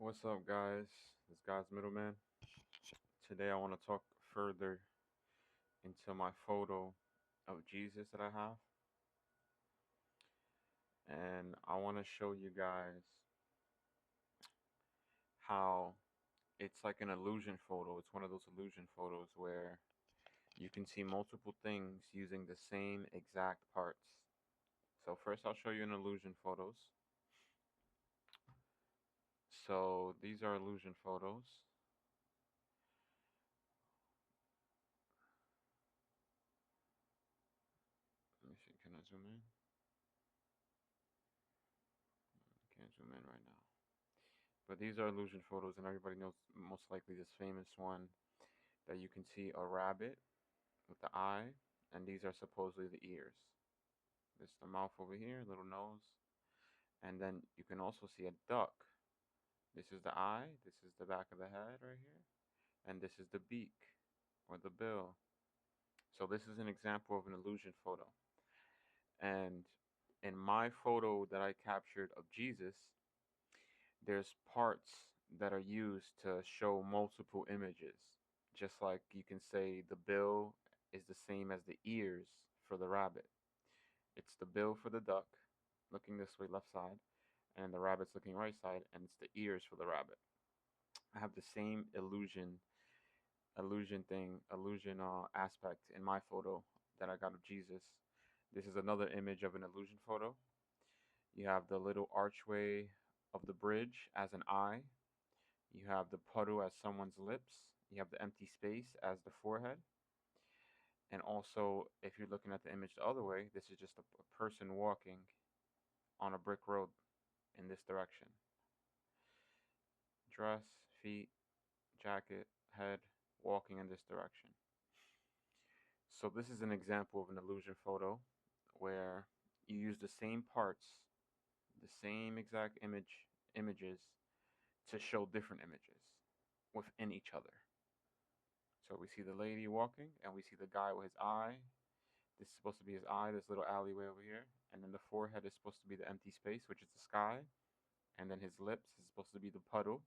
What's up, guys? This guy's Middleman. Today, I want to talk further into my photo of Jesus that I have, and I want to show you guys how it's like an illusion photo. It's one of those illusion photos where you can see multiple things using the same exact parts. So, first, I'll show you an illusion photos. So, these are illusion photos. Let me see, can I zoom in? Can't zoom in right now. But these are illusion photos, and everybody knows most likely this famous one that you can see a rabbit with the eye, and these are supposedly the ears. This is the mouth over here, little nose, and then you can also see a duck. This is the eye, this is the back of the head right here, and this is the beak or the bill. So this is an example of an illusion photo. And in my photo that I captured of Jesus, there's parts that are used to show multiple images. Just like you can say the bill is the same as the ears for the rabbit. It's the bill for the duck, looking this way, left side, and the rabbit's looking right side, and it's the ears for the rabbit. I have the same illusion aspect in my photo that I got of Jesus. This is another image of an illusion photo. You have the little archway of the bridge as an eye. You have the puddle as someone's lips. You have the empty space as the forehead. And also, if you're looking at the image the other way, this is just a person walking on a brick road in this direction. Dress, feet, jacket, head, walking in this direction. So this is an example of an illusion photo where you use the same parts, the same exact images to show different images within each other. So we see the lady walking and we see the guy with his eye. This is supposed to be his eye, this little alleyway over here. And then the forehead is supposed to be the empty space, which is the sky. And then his lips is supposed to be the puddle.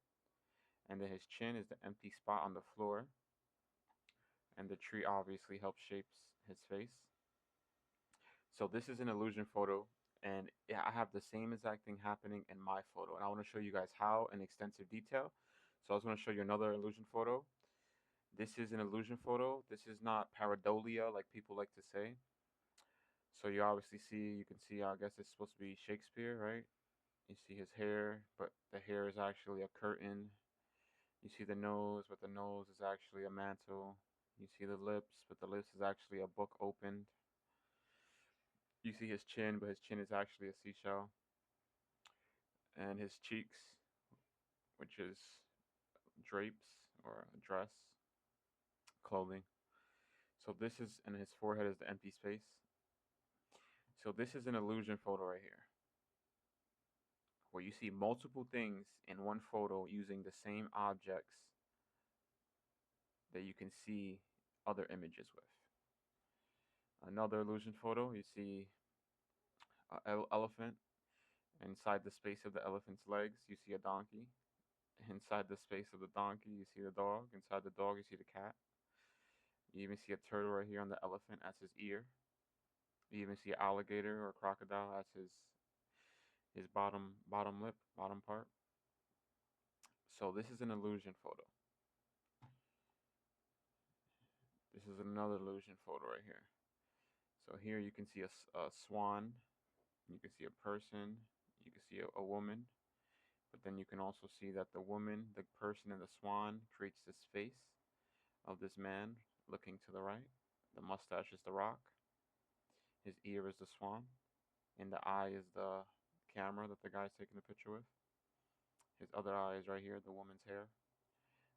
And then his chin is the empty spot on the floor. And the tree obviously helps shapes his face. So this is an illusion photo, and yeah, I have the same exact thing happening in my photo, and I want to show you guys how in extensive detail. So I was going to show you another illusion photo. This is an illusion photo. This is not pareidolia like people like to say. So you obviously see, you can see, I guess it's supposed to be Shakespeare, right? You see his hair, but the hair is actually a curtain. You see the nose, but the nose is actually a mantle. You see the lips, but the lips is actually a book opened. You see his chin, but his chin is actually a seashell. And his cheeks, which is drapes or a dress, clothing. So this is, and his forehead is the empty space. So this is an illusion photo right here, where you see multiple things in one photo using the same objects that you can see other images with. Another illusion photo, you see an elephant. Inside the space of the elephant's legs, you see a donkey. Inside the space of the donkey, you see the dog. Inside the dog, you see the cat. You even see a turtle right here on the elephant as his ear. You even see an alligator or a crocodile as his bottom lip, bottom part. So this is an illusion photo. This is another illusion photo right here. So here you can see a swan. You can see a person. You can see a woman. But then you can also see that the woman, the person, and the swan creates this face of this man looking to the right. The mustache is the rock. His ear is the swan. And the eye is the camera that the guy's taking the picture with. His other eye is right here, the woman's hair.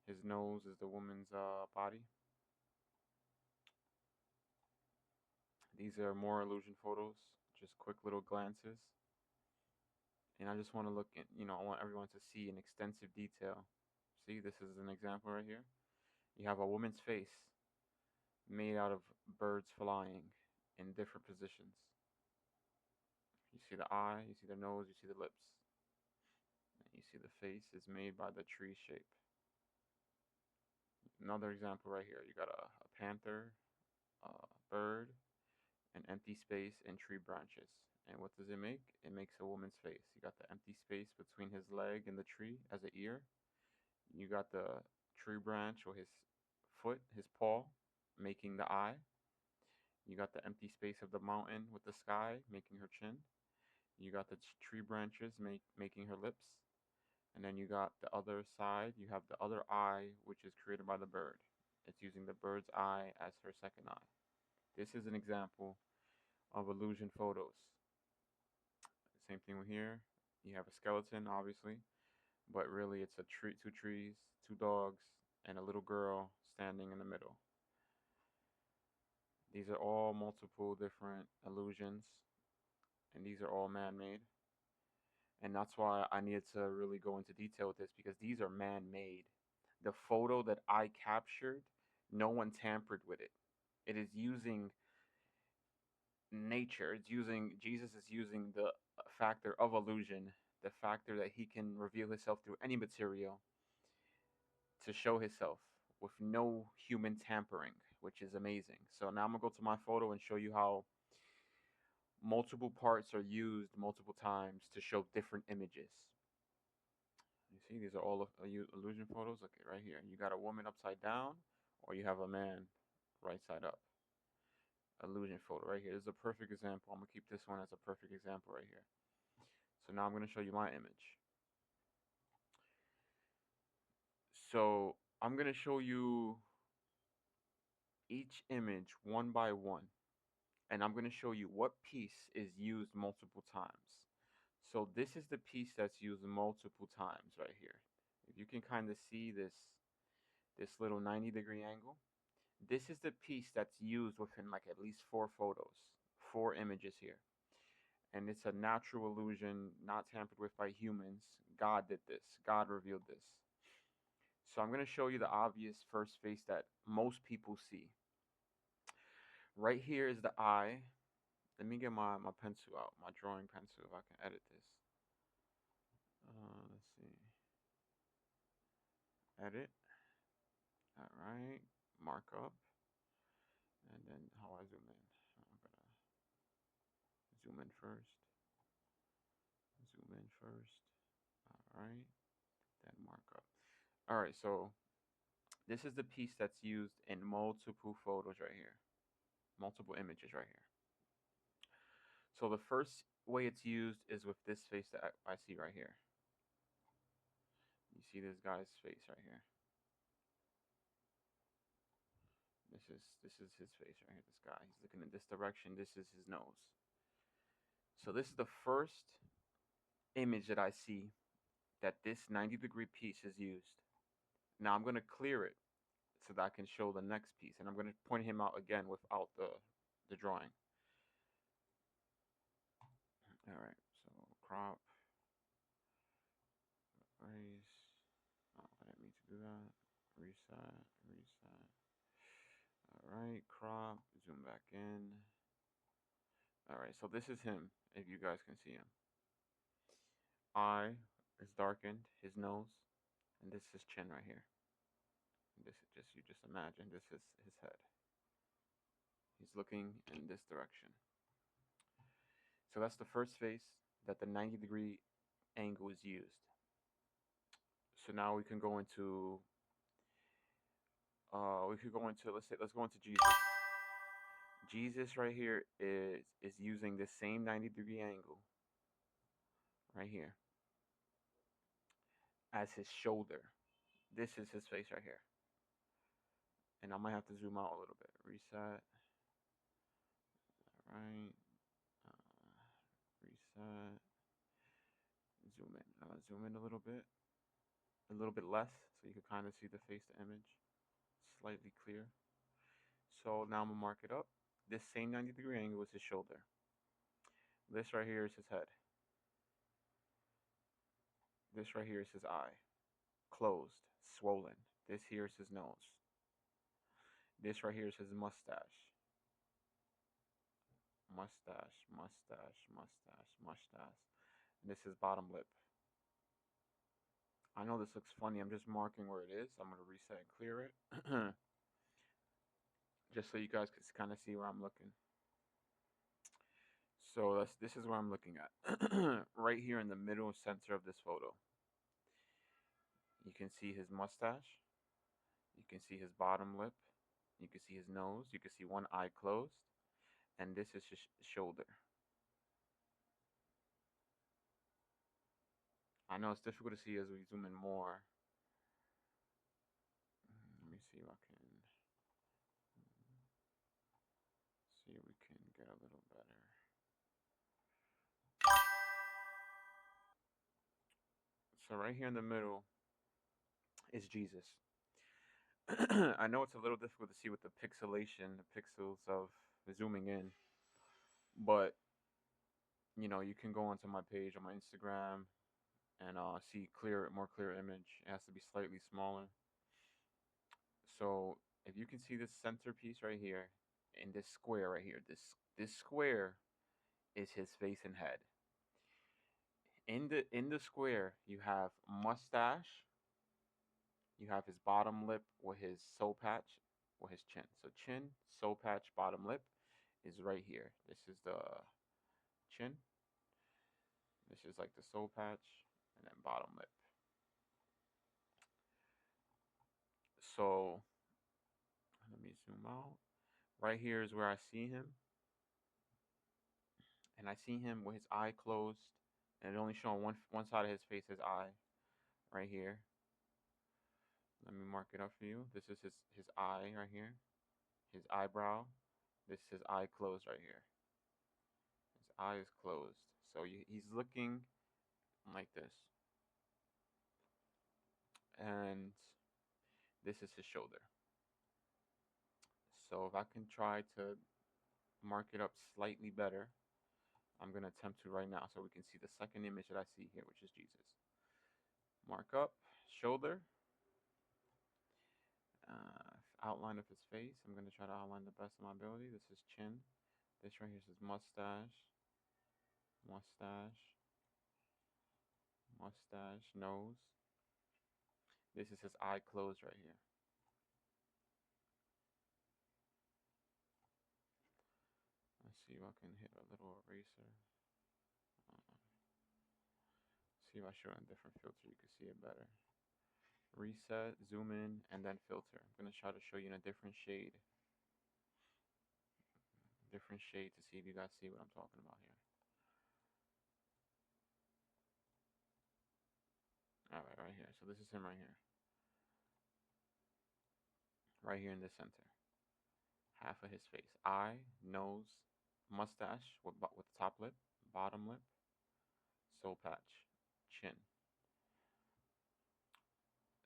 His nose is the woman's body. These are more illusion photos, just quick little glances. And I just want to look at, I want everyone to see in extensive detail. See, this is an example right here. You have a woman's face made out of birds flying in different positions. You see the eye, you see the nose, you see the lips. And you see the face is made by the tree shape. Another example right here. You got a panther, a bird, an empty space, and tree branches. And what does it make? It makes a woman's face. You got the empty space between his leg and the tree as an ear. You got the tree branch or his foot, his paw, making the eye. You got the empty space of the mountain with the sky, making her chin. You got the tree branches making her lips. And then you got the other side, you have the other eye, which is created by the bird. It's using the bird's eye as her second eye. This is an example of illusion photos. Same thing with here. You have a skeleton, obviously, but really it's a tree, two trees, two dogs, and a little girl standing in the middle. These are all multiple different illusions, and these are all man-made. And that's why I needed to really go into detail with this, because these are man-made. The photo that I captured, no one tampered with it. It is using nature. It's using Jesus is using the factor of illusion, the factor that he can reveal himself through any material to show himself with no human tampering, which is amazing. So now I'm gonna go to my photo and show you how multiple parts are used multiple times to show different images. You see, these are all illusion photos. Okay, right here. You got a woman upside down, or you have a man right side up. Illusion photo right here. This is a perfect example. I'm going to keep this one as a perfect example right here. So now I'm going to show you my image. So I'm going to show you each image one by one. And I'm going to show you what piece is used multiple times. So this is the piece that's used multiple times right here. If you can kind of see this little 90-degree angle, this is the piece that's used within like at least 4 photos, 4 images here. And it's a natural illusion, not tampered with by humans. God did this. God revealed this. So I'm going to show you the obvious first face that most people see. Right here is the eye. Let me get my pencil out, my drawing pencil, if I can edit this. Let's see. Edit. All right. Mark up. And then how I zoom in. I'm going to zoom in first. Zoom in first. All right. Then mark up. All right. So this is the piece that's used in multiple photos right here. Multiple images right here. So the first way it's used is with this face that I see right here. You see this guy's face right here. This is his face right here, this guy. He's looking in this direction. This is his nose. So this is the first image that I see that this 90-degree piece is used. Now I'm going to clear it so that I can show the next piece. And I'm going to point him out again without the drawing. All right, so crop, erase. Oh, I didn't mean to do that. Reset, reset. All right, crop, zoom back in. All right, so this is him, if you guys can see him. Eye is darkened, his nose, and this is chin right here. And this is you just imagine this is his head. He's looking in this direction. So that's the first face that the 90-degree angle is used. So now we can go into let's go into Jesus. Jesus right here is using the same 90-degree angle right here as his shoulder. This is his face right here. And I might have to zoom out a little bit. Reset. All right. Reset. Zoom in. Zoom in a little bit less, so you can kind of see the face, the image, slightly clear. So now I'm gonna mark it up. This same 90-degree angle is his shoulder. This right here is his head. This right here is his eye, closed, swollen. This here is his nose. This right here is his mustache. Mustache, mustache, mustache, mustache. And this is bottom lip. I know this looks funny. I'm just marking where it is. I'm going to reset and clear it. Just so you guys can kind of see where I'm looking. So this is where I'm looking at. Right here in the middle center of this photo. You can see his mustache. You can see his bottom lip. You can see his nose. You can see one eye closed. And this is his shoulder. I know it's difficult to see as we zoom in more. Let me see if I can see if we can get a little better. So right here in the middle is Jesus. I know it's a little difficult to see with the pixelation, the pixels of zooming in, but you can go onto my page on my Instagram and see more clear image. It has to be slightly smaller. So if you can see this centerpiece right here, in this square right here, this square is his face and head. In the square, you have mustache. You have his bottom lip with his soul patch, with his chin. So chin, soul patch, bottom lip is right here. This is the chin. This is like the soul patch, and then bottom lip. So let me zoom out. Right here is where I see him, and I see him with his eye closed, and it only showing one side of his face, his eye, right here. Let me mark it up for you. This is his eye right here, his eyebrow. This is his eye closed right here. His eye is closed, so he's looking like this, and this is his shoulder. So if I can try to mark it up slightly better, I'm going to attempt to right now so we can see the second image that I see here, which is Jesus. Mark up, shoulder, outline of his face. I'm going to try to outline the best of my ability. This is chin. This right here is his mustache, mustache, mustache, nose. This is his eye closed right here. Let's see if I can hit a little eraser. See if I show it in a different filter, you can see it better. Reset, zoom in, and then filter. I'm going to try to show you in a different shade. Different shade to see if you guys see what I'm talking about here. Alright, right here. So this is him right here. Right here in the center. Half of his face. Eye, nose, mustache with the top lip, bottom lip, soul patch, chin.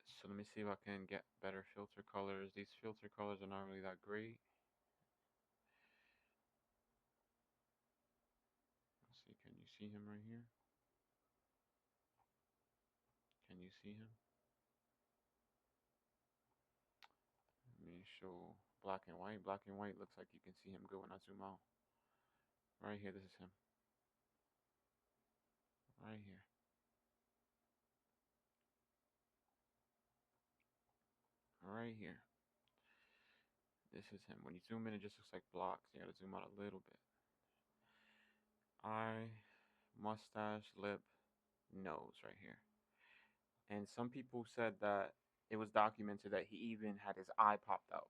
So let me see if I can get better filter colors. These filter colors are not really that great. Let's see, can you see him right here? Can you see him? Let me show black and white. Black and white looks like you can see him good when I zoom out. Right here, this is him. Right here. Right here. This is him. When you zoom in, it just looks like blocks. You gotta zoom out a little bit. Eye, mustache, lip, nose right here. And some people said that it was documented that he even had his eye popped out.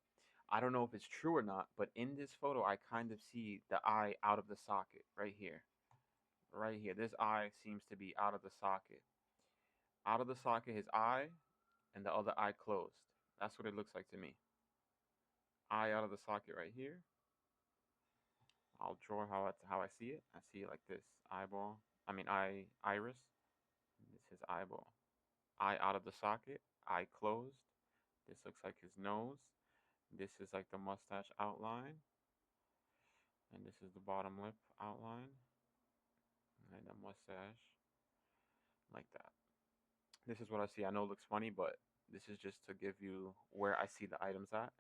I don't know if it's true or not, but in this photo, I kind of see the eye out of the socket right here. Right here. This eye seems to be out of the socket. Out of the socket, his eye, and the other eye closed. That's what it looks like to me. Eye out of the socket right here. I'll draw how I see it. I see it like this. Eyeball. I mean iris. This is eyeball. Eye out of the socket. Eye closed. This looks like his nose. This is like the mustache outline. And this is the bottom lip outline. And the mustache. Like that. This is what I see. I know it looks funny, but this is just to give you where I see the items at.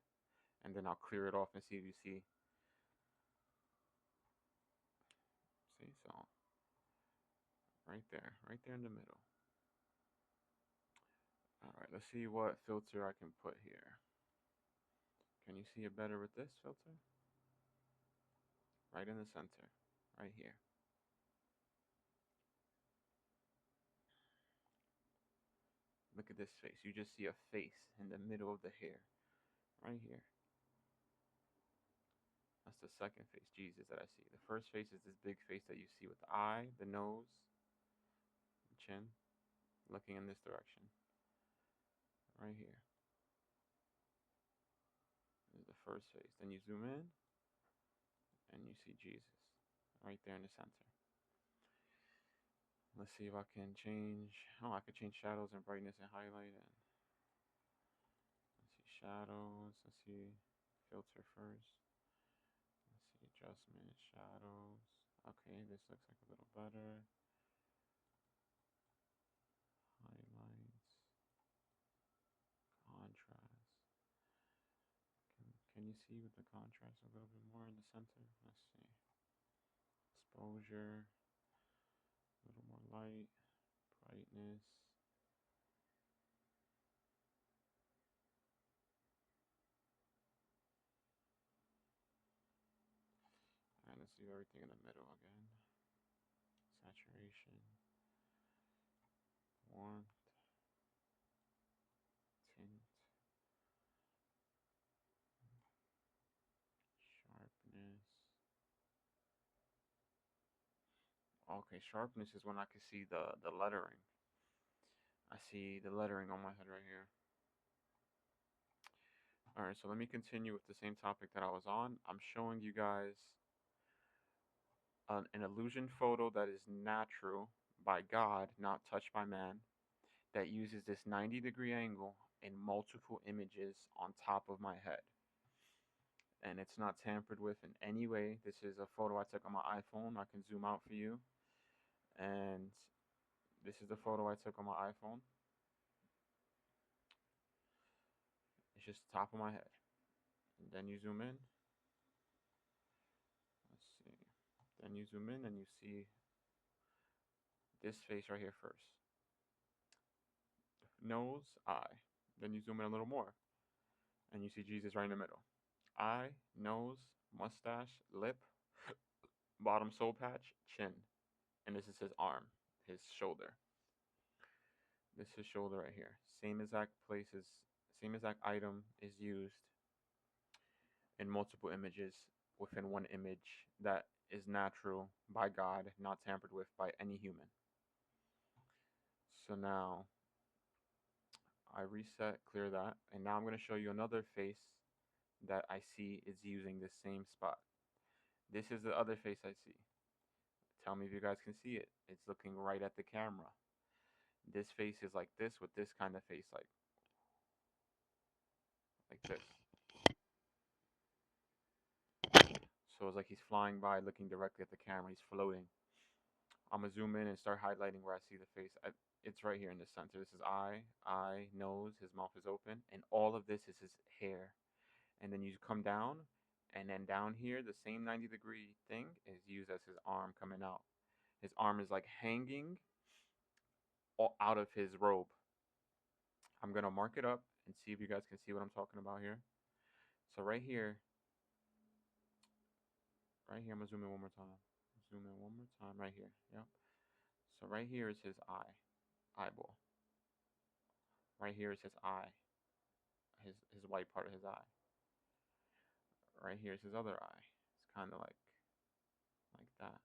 And then I'll clear it off and see if you see. See, so right there in the middle. Alright, let's see what filter I can put here. Can you see it better with this filter? Right in the center, right here. Look at this face. You just see a face in the middle of the hair, right here. That's the second face, Jesus, that I see. The first face is this big face that you see with the eye, the nose, the chin, looking in this direction, right here. This is the first face. Then you zoom in, and you see Jesus, right there in the center. Let's see if I can change. Oh, I could change shadows and brightness and highlight. And let's see shadows. Let's see filter first. Let's see adjustment, shadows. Okay, this looks like a little better. Highlights, contrast. Can you see with the contrast a little bit more in the center? Let's see. Exposure, a little more light, brightness. And let's do everything in the middle again. Saturation, warmth, tint, sharpness. Okay, sharpness is when I can see the lettering. I see the lettering on my head right here. Alright, so let me continue with the same topic that I was on. I'm showing you guys an illusion photo that is natural by God, not touched by man, that uses this 90-degree angle in multiple images on top of my head. And it's not tampered with in any way. This is a photo I took on my iPhone. I can zoom out for you. And this is the photo I took on my iPhone. It's just the top of my head. And then you zoom in. Let's see. Then you zoom in and you see this face right here first. Nose, eye. Then you zoom in a little more. And you see Jesus right in the middle. Eye, nose, mustache, lip, bottom soul patch, chin. And this is his arm, his shoulder. This is his shoulder right here. Same exact places, same exact item is used in multiple images within one image that is natural by God, not tampered with by any human. So now I reset, clear that, and now I'm going to show you another face that I see is using the same spot. This is the other face I see. Tell me if you guys can see it. It's looking right at the camera. This face is like this with this kind of face, like this. So it's like he's flying by, looking directly at the camera. He's floating. I'm gonna zoom in and start highlighting where I see the face. It's right here in the center. This is eye, nose. His mouth is open, and all of this is his hair. And then you come down, and then down here, the same 90-degree thing is used as his arm coming out. His arm is like hanging out of his robe. I'm gonna mark it up and see if you guys can see what I'm talking about here. So right here, I'm gonna zoom in one more time. Zoom in one more time, right here. Yep. So right here is his eyeball. Right here is his eye, his white part of his eye. Right here is his other eye. It's kind of like that.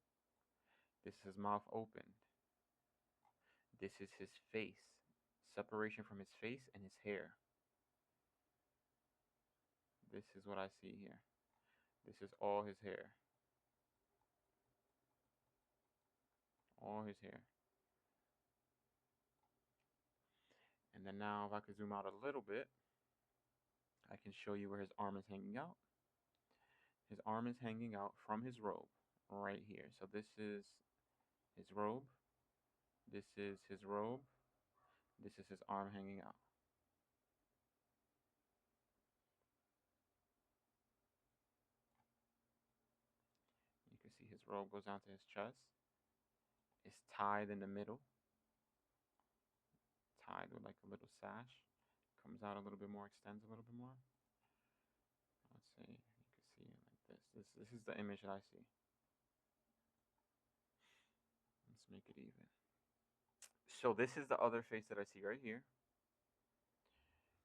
This is his mouth opened. This is his face. Separation from his face and his hair. This is what I see here. This is all his hair. All his hair. And then now if I could zoom out a little bit, I can show you where his arm is hanging out. His arm is hanging out from his robe right here. So this is his robe. This is his robe. This is his arm hanging out. You can see his robe goes down to his chest. It's tied in the middle. tied with like a little sash. Comes out a little bit more, extends a little bit more. Let's see, you can see it like this. This is the image that I see. Let's make it even. So this is the other face that I see right here.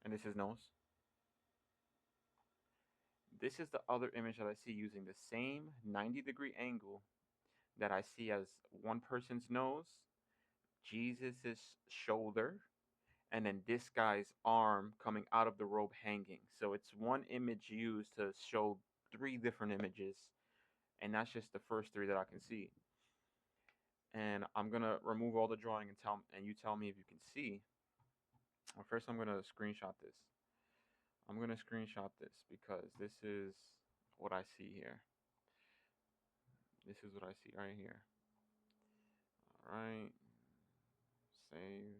And this is nose. This is the other image that I see using the same 90-degree angle that I see as one person's nose, Jesus's shoulder, and then this guy's arm coming out of the robe hanging. So it's one image used to show three different images, and that's just the first three that I can see. And I'm gonna remove all the drawing and you tell me if you can see. Well, first I'm gonna screenshot this. I'm gonna screenshot this because this is what I see here. This is what I see right here. All right, save,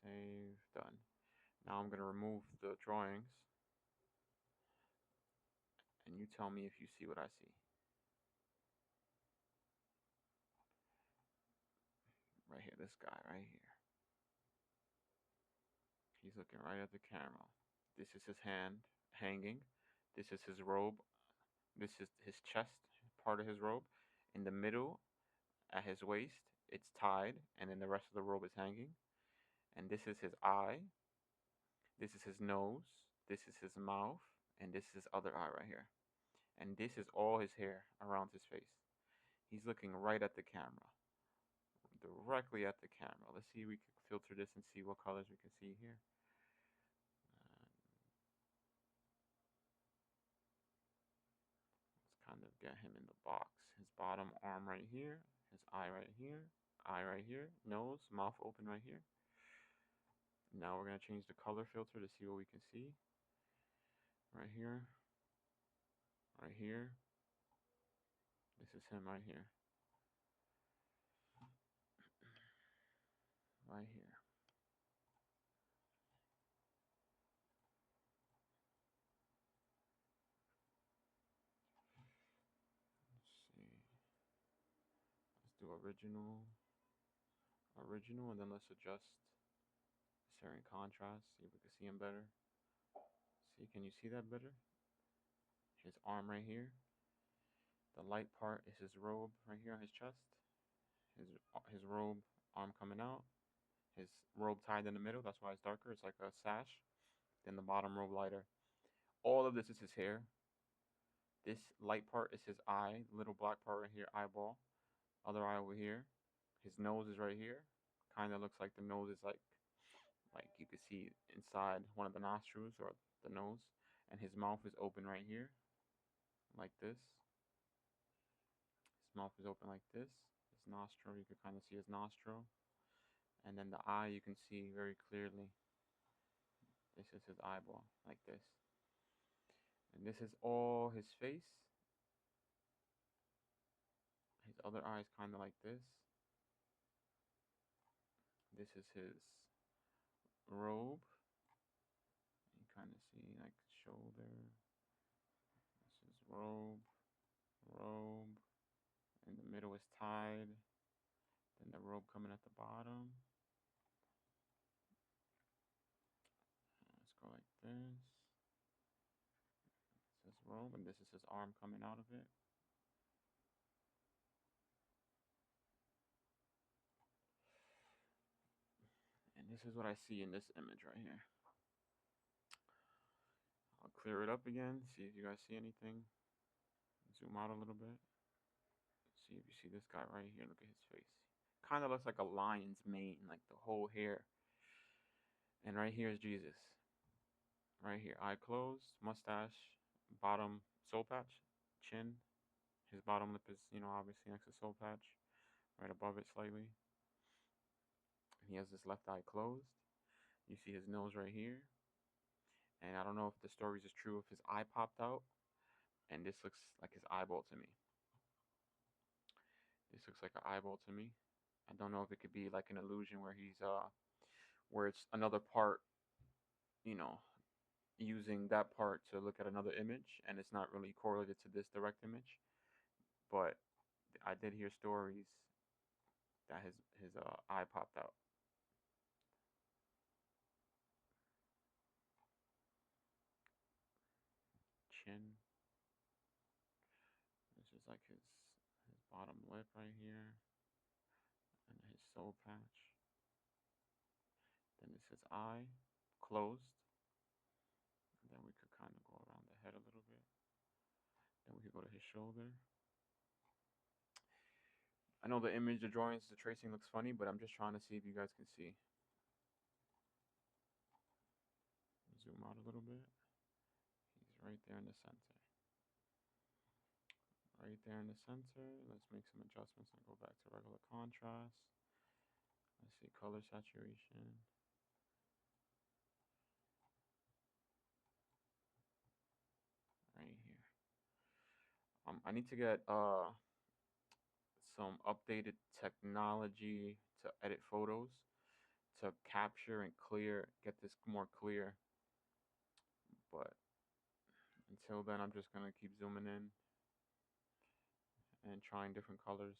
save, done. Now I'm gonna remove the drawings, and you tell me if you see what I see. Right here, this guy right here. He's looking right at the camera. This is his hand hanging. This is his robe. This is his chest, part of his robe. In the middle, at his waist, it's tied, and then the rest of the robe is hanging. And this is his eye. This is his nose. This is his mouth. And this is his other eye right here. And this is all his hair around his face. He's looking right at the camera. Directly at the camera. Let's see if we can filter this and see what colors we can see here. Let's kind of get him in the box. His bottom arm right here. His eye right here. Eye right here. Nose, mouth open right here. Now we're going to change the color filter to see what we can see. Right here. Right here. This is him right here. Right here. Let's see. Let's do original. Original, and then let's adjust certain contrast. See if we can see him better. See, can you see that better? His arm right here. The light part is his robe right here on his chest. His robe arm coming out. His robe tied in the middle. That's why it's darker. It's like a sash. Then the bottom robe lighter. All of this is his hair. This light part is his eye. Little black part right here, eyeball. Other eye over here. His nose is right here. Kind of looks like the nose is like you can see inside one of the nostrils or the nose. And his mouth is open right here, like this. His mouth is open like this. His nostril, you can kind of see his nostril. And then the eye, you can see very clearly. This is his eyeball, like this. And this is all his face. His other eye is kind of like this. This is his robe. You kind of see like shoulder. This is robe, robe. In the middle is tied. Then the robe coming at the bottom. Let's go like this. This is robe, and this is his arm coming out of it. And this is what I see in this image right here. I'll clear it up again, see if you guys see anything. Zoom out a little bit. See if you see this guy right here. Look at his face. Kind of looks like a lion's mane, like the whole hair. And right here is Jesus. Right here, eye closed, mustache, bottom soul patch, chin. His bottom lip is, obviously next to soul patch, right above it slightly. He has this left eye closed. You see his nose right here. And I don't know if the stories is true, if his eye popped out. And this looks like his eyeball to me. This looks like an eyeball to me. I don't know if it could be like an illusion where where it's another part, using that part to look at another image, and it's not really correlated to this direct image. But I did hear stories that his eye popped out. chin. This is like his bottom lip right here, and his soul patch. Then this is eye, closed. And then we could kind of go around the head a little bit. Then we could go to his shoulder. I know the image, the drawings, the tracing looks funny, but I'm just trying to see if you guys can see. Zoom out a little bit. He's right there in the center. Right there in the center. Let's make some adjustments and go back to regular contrast. Let's see, color saturation. Right here. I need to get some updated technology to edit photos, to capture and get this more clear. But until then, I'm just gonna keep zooming in and trying different colors.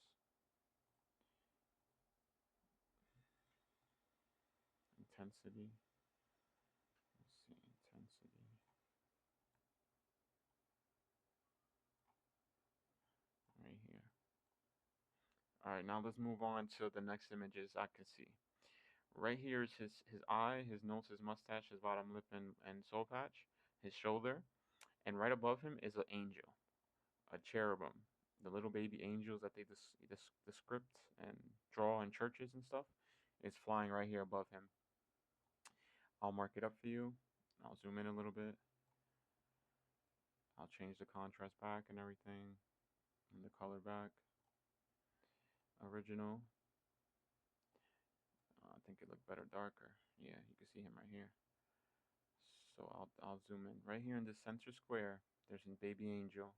Intensity. Let's see, intensity. Right here. Alright, now let's move on to the next images I can see. Right here is his eye, his nose, his mustache, his bottom lip, and soul patch, his shoulder. And right above him is an angel, a cherubim. The little baby angels that they the script and draw in churches and stuff is flying right here above him. I'll mark it up for you. I'll zoom in a little bit. I'll change the contrast back and everything, and the color back. Original. I think it looked better darker. Yeah, you can see him right here. So I'll zoom in. Right here in the center square, there's a baby angel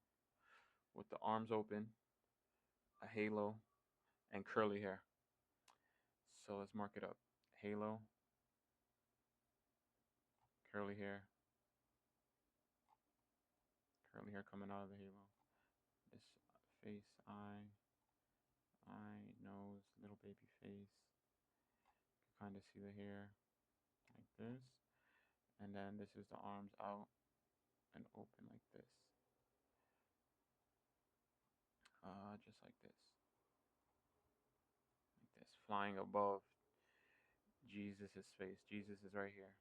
with the arms open, a halo, and curly hair. So let's mark it up. Halo, curly hair coming out of the halo. This face, eye, nose, little baby face. You can kind of see the hair like this. And then this is the arms out and open like this. Just like this. Like this. Flying above Jesus' face. Jesus is right here.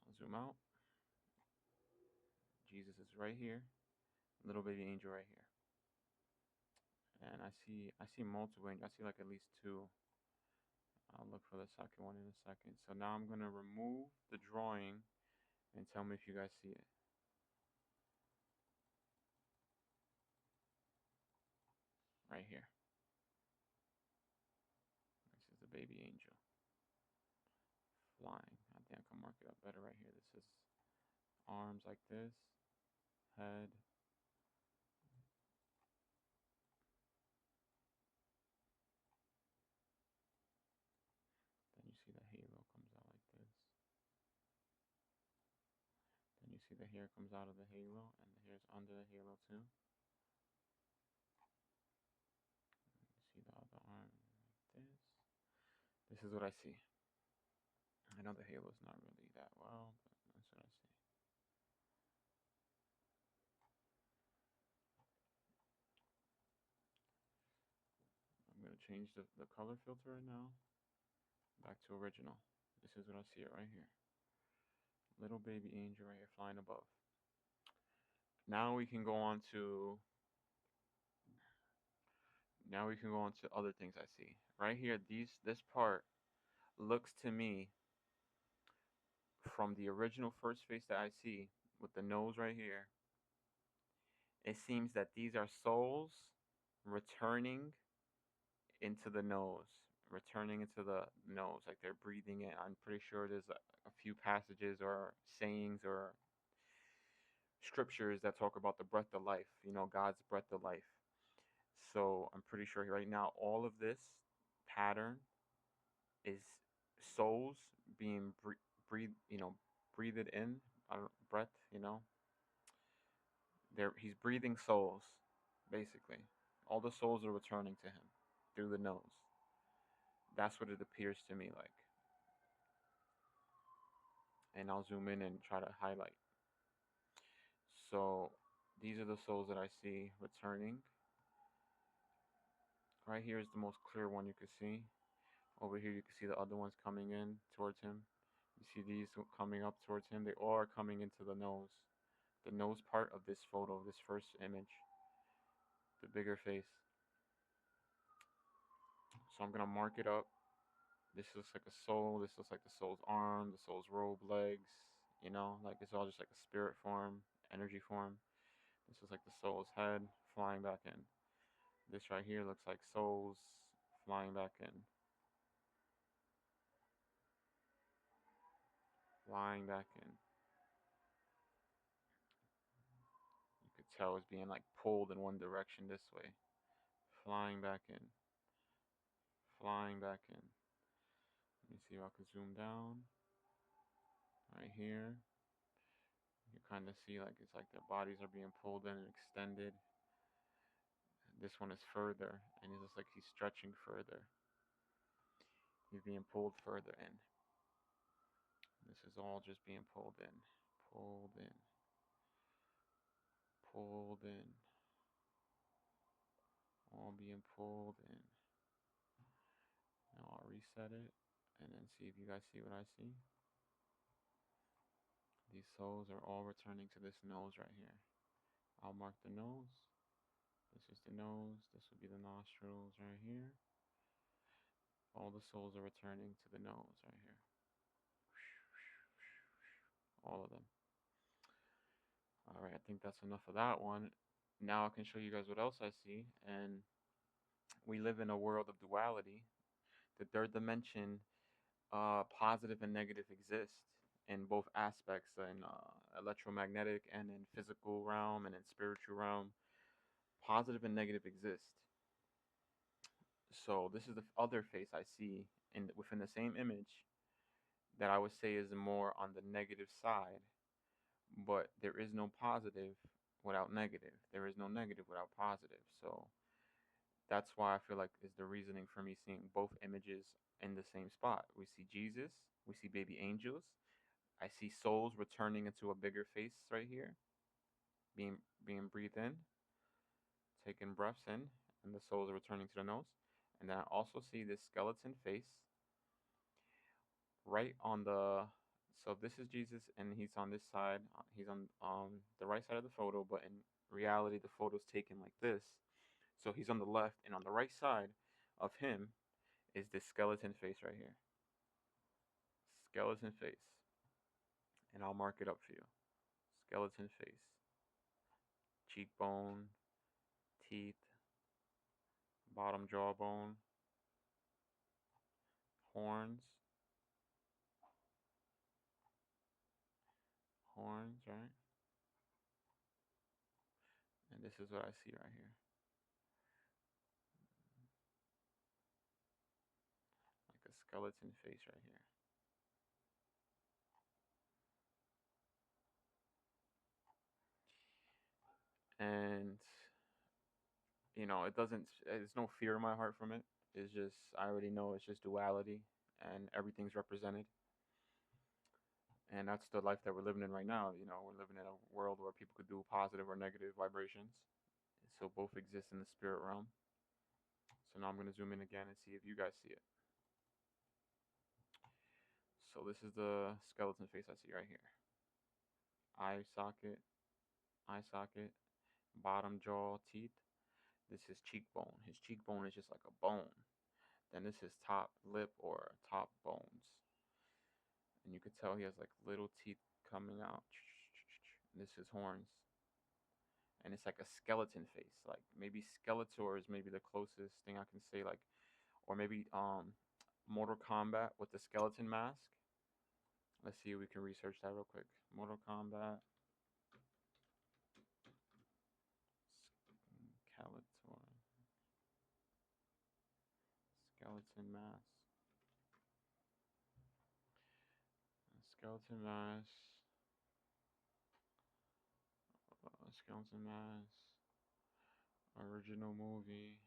I'll zoom out. Jesus is right here. Little baby angel right here. And I see multiple angels. I see like at least two. I'll look for the second one in a second. So now I'm gonna remove the drawing and tell me if you guys see it. Right here. This is the baby angel. Flying. I think I can mark it up better right here. This is arms like this. Head. Then you see the halo comes out like this. Then you see the hair comes out of the halo, and the hair's under the halo too. And you see the other arm like this. This is what I see. I know the halo's not really that well, but that's what I see. I'm going to change the color filter right now. Back to original. This is what I see it right here. Little baby angel right here flying above. Now we can go on to other things I see. Right here, this part looks to me from the original first face that I see with the nose right here. It seems that these are souls returning into the nose, like they're breathing in. I'm pretty sure there's a few passages or sayings or scriptures that talk about the breath of life, God's breath of life. So I'm pretty sure right now all of this pattern is souls being breathed in, breath, he's breathing souls, basically. All the souls are returning to him through the nose. That's what it appears to me like. And I'll zoom in and try to highlight. So these are the souls that I see returning. Right here is the most clear one you can see. Over here you can see the other ones coming in towards him. You see these coming up towards him. They all are coming into the nose. The nose part of this photo, this first image. The bigger face. So I'm gonna mark it up. This looks like a soul. This looks like the soul's arm, the soul's robe, legs. You know, like it's all just like a spirit form, energy form. This looks like the soul's head flying back in. This right here looks like souls flying back in. Flying back in. You could tell it's being like pulled in one direction this way. Flying back in. Flying back in. Let me see if I can zoom down. Right here. You kind of see like it's like their bodies are being pulled in and extended. This one is further, and it looks like he's stretching further. He's being pulled further in. This is all just being pulled in, pulled in, pulled in, all being pulled in. Now I'll reset it and then see if you guys see what I see. These souls are all returning to this nose right here. I'll mark the nose. This is the nose. This would be the nostrils right here. All the souls are returning to the nose right here. All of them. All right, I think that's enough of that one. Now I can show you guys what else I see. And we live in a world of duality. The third dimension, positive and negative exist in both aspects, in electromagnetic and in physical realm and in spiritual realm. Positive and negative exist. So this is the other face I see within the same image that I would say is more on the negative side. But there is no positive without negative. There is no negative without positive. So that's why I feel like is the reasoning for me seeing both images in the same spot. We see Jesus, we see baby angels. I see souls returning into a bigger face right here, being breathed in, taking breaths in, and the souls are returning to the nose. And then I also see this skeleton face right on the. So this is Jesus, and he's on this side. He's on the right side of the photo, but in reality, the photo's taken like this. So he's on the left, and on the right side of him is this skeleton face right here. Skeleton face. And I'll mark it up for you. Skeleton face. Cheekbone, teeth, bottom jawbone, horns. Horns, right? And this is what I see right here. Like a skeleton face right here. And there's no fear in my heart from it. It's just I already know it's just duality and everything's represented. And that's the life that we're living in right now. We're living in a world where people could do positive or negative vibrations. So both exist in the spirit realm. So now I'm going to zoom in again and see if you guys see it. So this is the skeleton face I see right here. Eye socket, bottom jaw, teeth. This is cheekbone. His cheekbone is just like a bone. Then this is top lip or top bones. And you could tell he has like little teeth coming out. This is horns. And it's like a skeleton face. Like maybe Skeletor is maybe the closest thing I can say, like, or maybe Mortal Kombat with the skeleton mask. Let's see if we can research that real quick. Mortal Kombat. Skeletor. Skeleton mask. Skeleton mask. Skeleton mask. Original movie.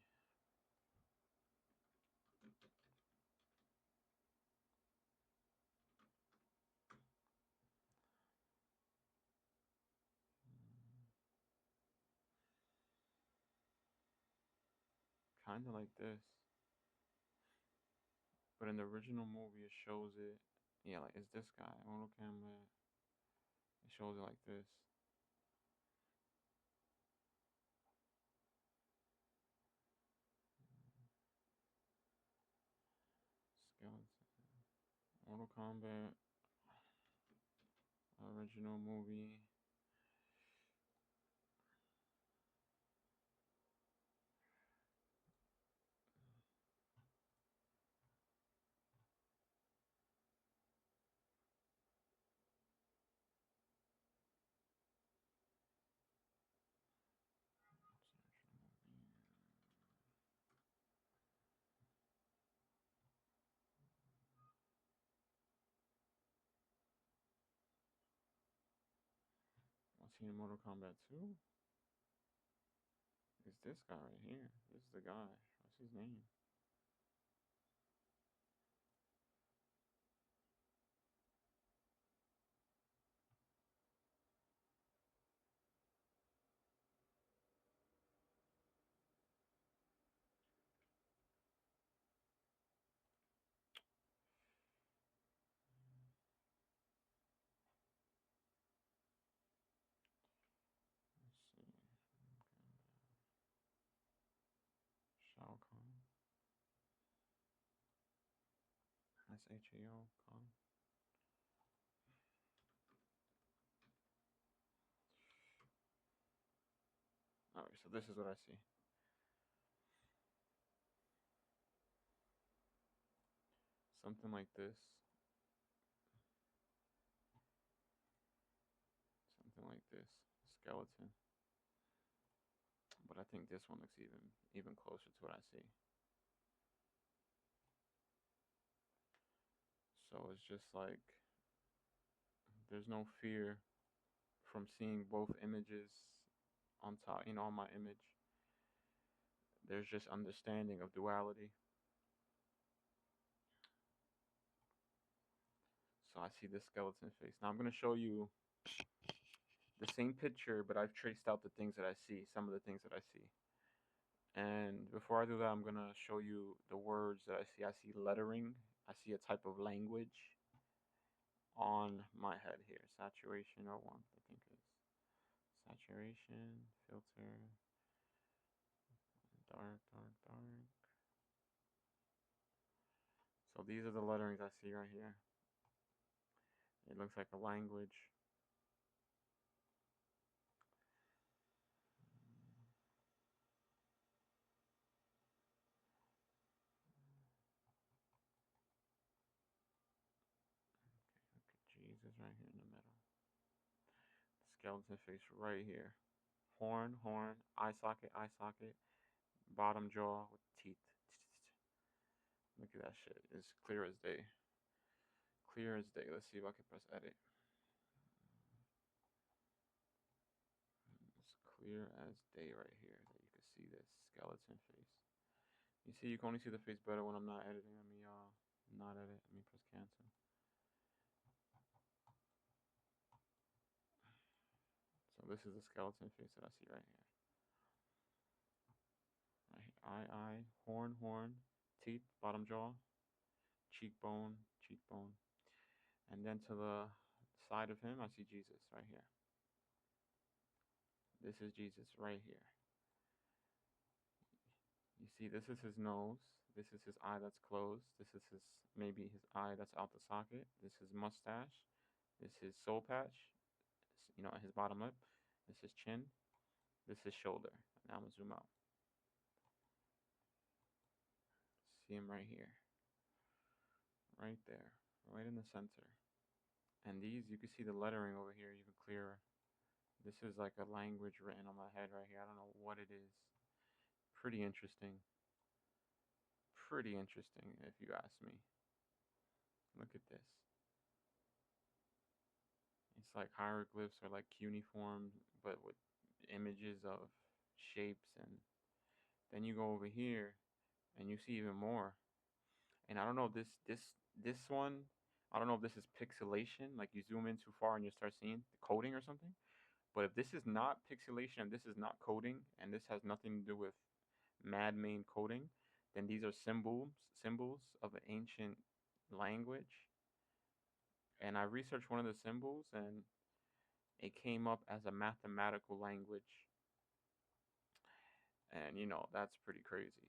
kind of like this. But in the original movie, it shows it. Yeah, like it's this guy, Mortal Kombat. It shows it like this. Skeleton. Mortal Kombat. Original movie. Was he in Mortal Kombat 2? It's this guy right here. This is the guy. What's his name? Let's see. Shao Kahn. SHAO Kahn. Alright, so this is what I see. Something like this. Something like this. Skeleton. But I think this one looks even closer to what I see. So it's just like there's no fear from seeing both images on top, on my image. There's just understanding of duality. So I see this skeleton face. Now I'm going to show you the same picture, but I've traced out the things that I see, some of the things that I see. And before I do that, I'm going to show you the words that I see. I see lettering. I see a type of language on my head here. Saturation or one, I think it is. Saturation, filter, dark, dark, dark. So these are the letterings I see right here. It looks like a language. Look at Jesus right here in the middle. Skeleton face right here. Horn, horn, eye socket, bottom jaw with teeth. Look at that shit. It's clear as day. Clear as day. Let's see if I can press edit. It's clear as day right here that you can see this skeleton face. You see, you can only see the face better when I'm not editing. Let me not edit. Let me press cancel. So this is the skeleton face that I see right here. Right here. Eye, horn, horn, teeth, bottom jaw, cheekbone, cheekbone. And then to the side of him, I see Jesus right here. This is Jesus right here. You see, this is his nose. This is his eye that's closed. This is maybe his eye that's out the socket. This is mustache. This is soul patch. His bottom lip. This is chin. This is shoulder. Now I'm gonna zoom out. See him right here. Right there. Right in the center. And these, you can see the lettering over here even clearer. This is like a language written on my head right here. I don't know what it is. Pretty interesting. Pretty interesting, if you ask me. Look at this. It's like hieroglyphs or like cuneiform, but with images of shapes. And then you go over here, and you see even more. And I don't know this one. I don't know if this is pixelation, like you zoom in too far and you start seeing the coding or something. But if this is not pixelation and this is not coding, and this has nothing to do with madman coding, then these are symbols of an ancient language. And I researched one of the symbols, and it came up as a mathematical language. And that's pretty crazy.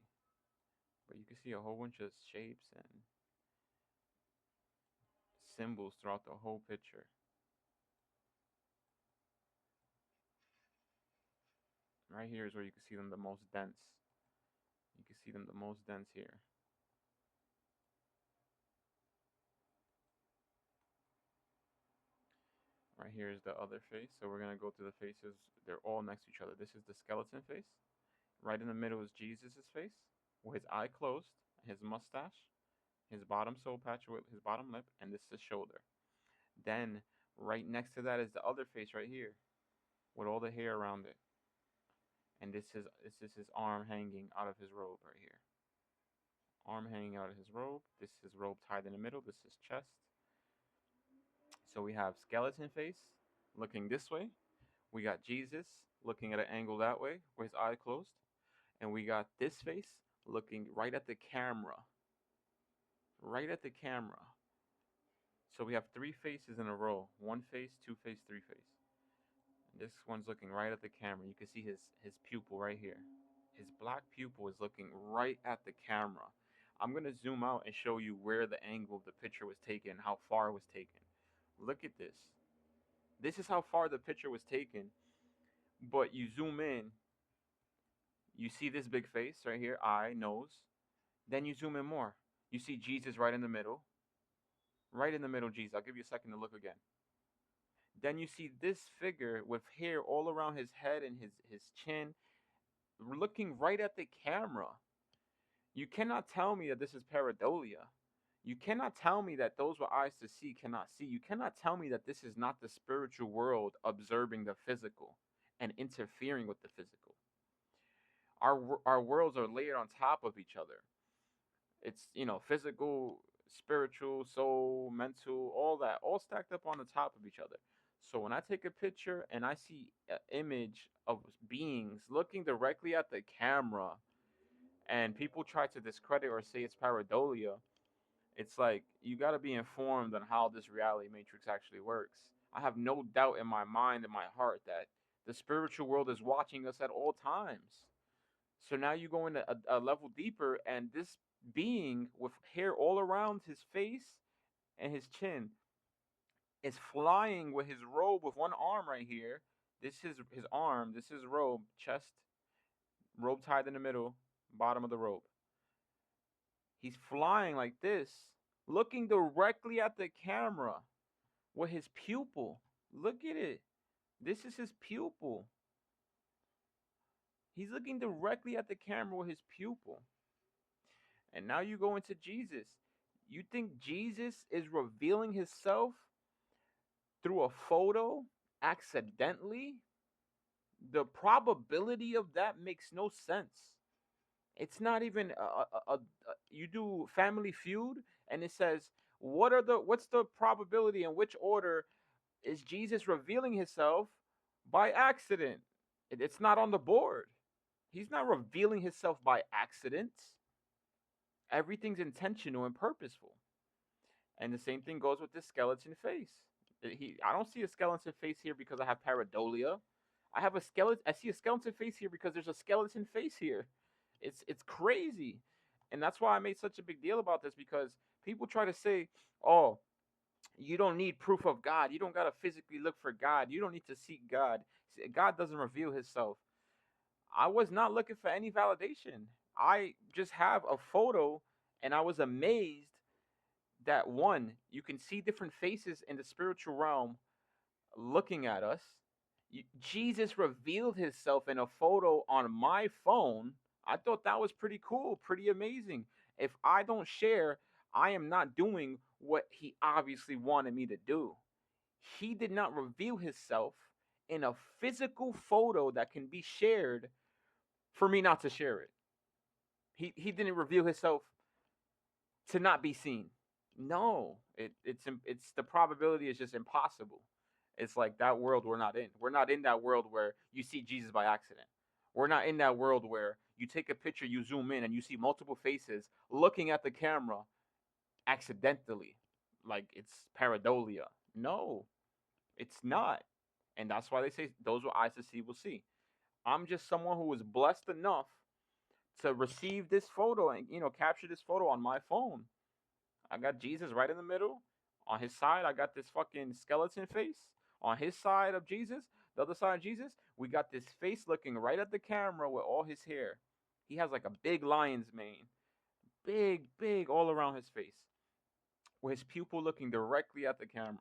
But you can see a whole bunch of shapes and symbols throughout the whole picture. Right here is where you can see them the most dense. You can see them the most dense here. Right here is the other face. So we're going to go through the faces. They're all next to each other. This is the skeleton face. Right in the middle is Jesus' face, with his eye closed, his mustache, his bottom soul patch with his bottom lip, and this is his shoulder. Then right next to that is the other face right here, with all the hair around it. And this is his arm hanging out of his robe right here. Arm hanging out of his robe. This is his robe tied in the middle. This is chest. So we have skeleton face looking this way. We got Jesus looking at an angle that way with his eye closed. And we got this face looking right at the camera. Right at the camera. So we have three faces in a row. One face, two face, three face. And this one's looking right at the camera. You can see his pupil right here. His black pupil is looking right at the camera. I'm going to zoom out and show you where the angle of the picture was taken, how far it was taken. Look at this. This is how far the picture was taken. But you zoom in, you see this big face right here, eye, nose. Then you zoom in more. You see Jesus right in the middle. Right in the middle, Jesus. I'll give you a second to look again. Then you see this figure with hair all around his head and his chin, looking right at the camera. You cannot tell me that this is pareidolia. You cannot tell me that those with eyes to see cannot see. You cannot tell me that this is not the spiritual world observing the physical and interfering with the physical. Our worlds are layered on top of each other. It's, physical, spiritual, soul, mental, all that, all stacked up on the top of each other. So when I take a picture and I see an image of beings looking directly at the camera, and people try to discredit or say it's pareidolia, it's like you got to be informed on how this reality matrix actually works. I have no doubt in my mind and my heart that the spiritual world is watching us at all times. So now you go into a level deeper, and this being with hair all around his face and his chin is flying with his robe with one arm right here. This is his arm. This is robe, chest, robe tied in the middle, bottom of the robe. He's flying like this, looking directly at the camera with his pupil. Look at it. This is his pupil. He's looking directly at the camera with his pupil. And now you go into Jesus. You think Jesus is revealing himself through a photo accidentally? The probability of that makes no sense. It's not even you do Family Feud and it says what's the probability in which order is Jesus revealing himself by accident? It's not on the board. He's not revealing himself by accident. Everything's intentional and purposeful. And the same thing goes with this skeleton face. I don't see a skeleton face here because I have pareidolia. I see a skeleton face here because there's a skeleton face here. It's crazy. And that's why I made such a big deal about this, because people try to say, "Oh, you don't need proof of God. You don't got to physically look for God. You don't need to seek God. God doesn't reveal himself." I was not looking for any validation. I just have a photo, and I was amazed that, one, you can see different faces in the spiritual realm looking at us. Jesus revealed himself in a photo on my phone. I thought that was pretty cool, pretty amazing. If I don't share, I am not doing what he obviously wanted me to do. He did not reveal himself in a physical photo that can be shared for me not to share it. He didn't reveal himself to not be seen. No, it's the probability is just impossible. It's like that world we're not in. We're not in that world where you see Jesus by accident. We're not in that world where you take a picture, you zoom in, and you see multiple faces looking at the camera accidentally, like it's pareidolia. No, it's not. And that's why they say those with eyes to see will see. I'm just someone who was blessed enough to receive this photo and capture this photo on my phone. I got Jesus right in the middle. On his side, I got this fucking skeleton face. On his side of Jesus, the other side of Jesus, we got this face looking right at the camera with all his hair. He has like a big lion's mane, big, big all around his face, with his pupil looking directly at the camera.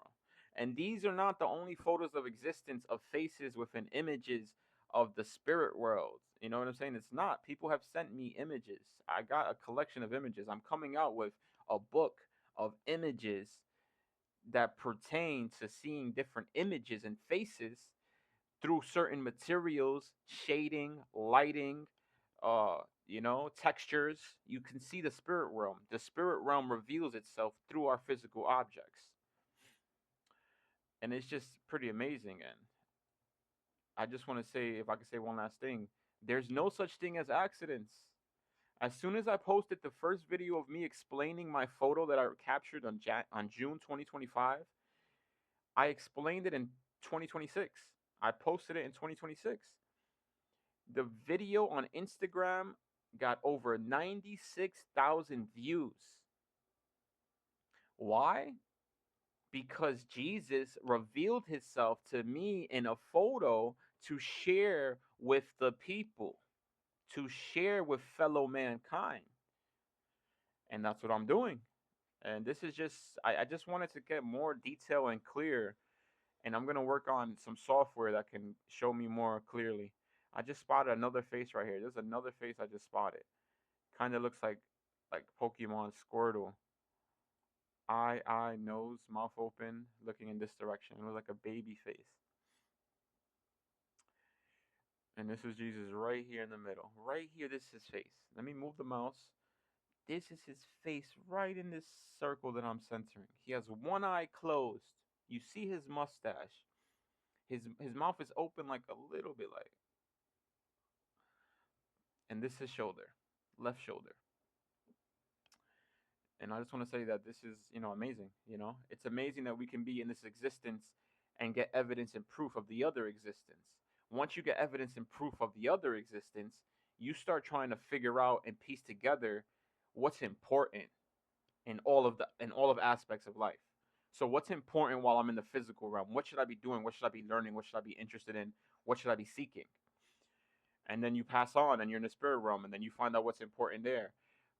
And these are not the only photos of existence of faces within images of the spirit world. You know what I'm saying? It's not. People have sent me images. I got a collection of images. I'm coming out with a book of images that pertain to seeing different images and faces through certain materials, shading, lighting, textures. You can see the spirit realm. The spirit realm reveals itself through our physical objects. And it's just pretty amazing. And I just want to say, if I could say one last thing, there's no such thing as accidents. As soon as I posted the first video of me explaining my photo that I captured on June 2025, I explained it in 2026. I posted it in 2026. The video on Instagram got over 96,000 views. Why? Because Jesus revealed himself to me in a photo to share with the people, to share with fellow mankind. And that's what I'm doing. And this is just, I just wanted to get more detail and clear. And I'm going to work on some software that can show me more clearly. I just spotted another face right here. There's another face I just spotted. Kind of looks like Pokemon Squirtle. Eye, nose, mouth open, looking in this direction. It was like a baby face. And this is Jesus right here in the middle. Right here, this is his face. Let me move the mouse. This is his face right in this circle that I'm centering. He has one eye closed. You see his mustache. His mouth is open like a little bit like. And this is shoulder, left shoulder. And I just want to say that this is, amazing. It's amazing that we can be in this existence and get evidence and proof of the other existence. Once you get evidence and proof of the other existence, you start trying to figure out and piece together what's important in all of aspects of life. So what's important while I'm in the physical realm? What should I be doing? What should I be learning? What should I be interested in? What should I be seeking? And then you pass on and you're in the spirit realm and then you find out what's important there.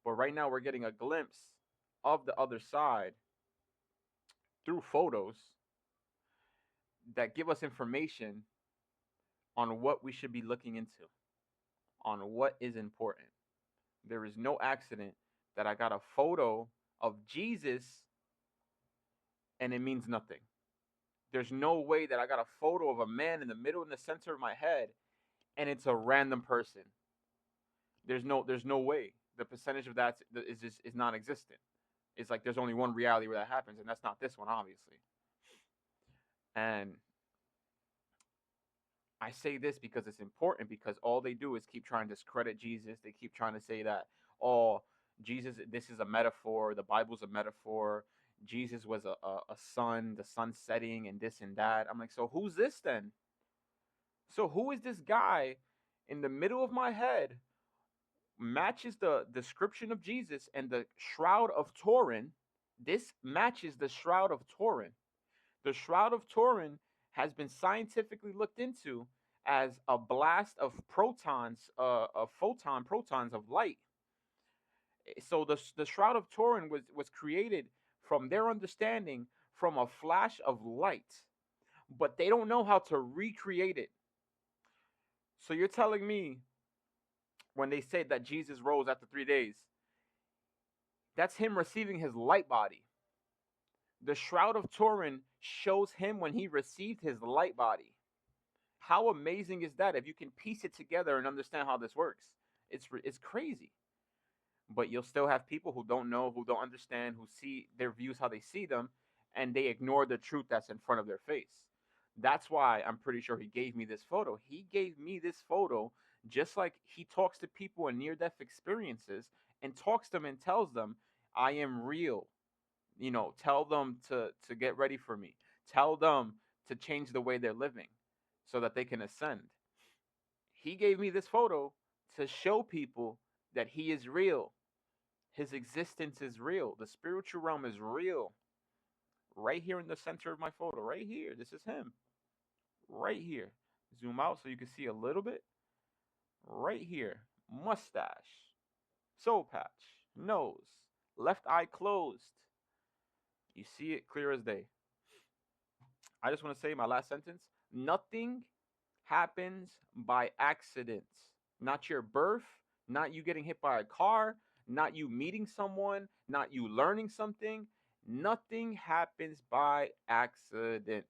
But right now we're getting a glimpse of the other side through photos that give us information on what we should be looking into, on what is important. There is no accident that I got a photo of Jesus and it means nothing. There's no way that I got a photo of a man in the middle in the center of my head and it's a random person. There's no way. The percentage of that is non-existent. It's like there's only one reality where that happens, and that's not this one, obviously. And I say this because it's important, because all they do is keep trying to discredit Jesus. They keep trying to say that, oh, Jesus, this is a metaphor. The Bible's a metaphor. Jesus was a sun, the sun setting, and this and that. I'm like, so who's this then? So who is this guy in the middle of my head matches the description of Jesus and the Shroud of Turin? This matches the Shroud of Turin. The Shroud of Turin has been scientifically looked into as a blast of protons, protons of light. So the Shroud of Turin was created from their understanding from a flash of light, but they don't know how to recreate it. So you're telling me when they say that Jesus rose after 3 days, that's him receiving his light body. The Shroud of Turin shows him when he received his light body. How amazing is that? If you can piece it together and understand how this works, it's crazy. But you'll still have people who don't know, who don't understand, who see their views how they see them, and they ignore the truth that's in front of their face. That's why I'm pretty sure he gave me this photo. He gave me this photo Just like he talks to people in near death experiences and talks to them and tells them, I am real. Tell them to get ready for me. Tell them to change the way they're living so that they can ascend. He gave me this photo to show people that he is real. His existence is real. The spiritual realm is real. Right here in the center of my photo, right here. This is him. Right here. Zoom out so you can see a little bit. Right here. Mustache. Soul patch. Nose. Left eye closed. You see it clear as day. I just want to say my last sentence. Nothing happens by accident. Not your birth, not you getting hit by a car, not you meeting someone, not you learning something. Nothing happens by accident.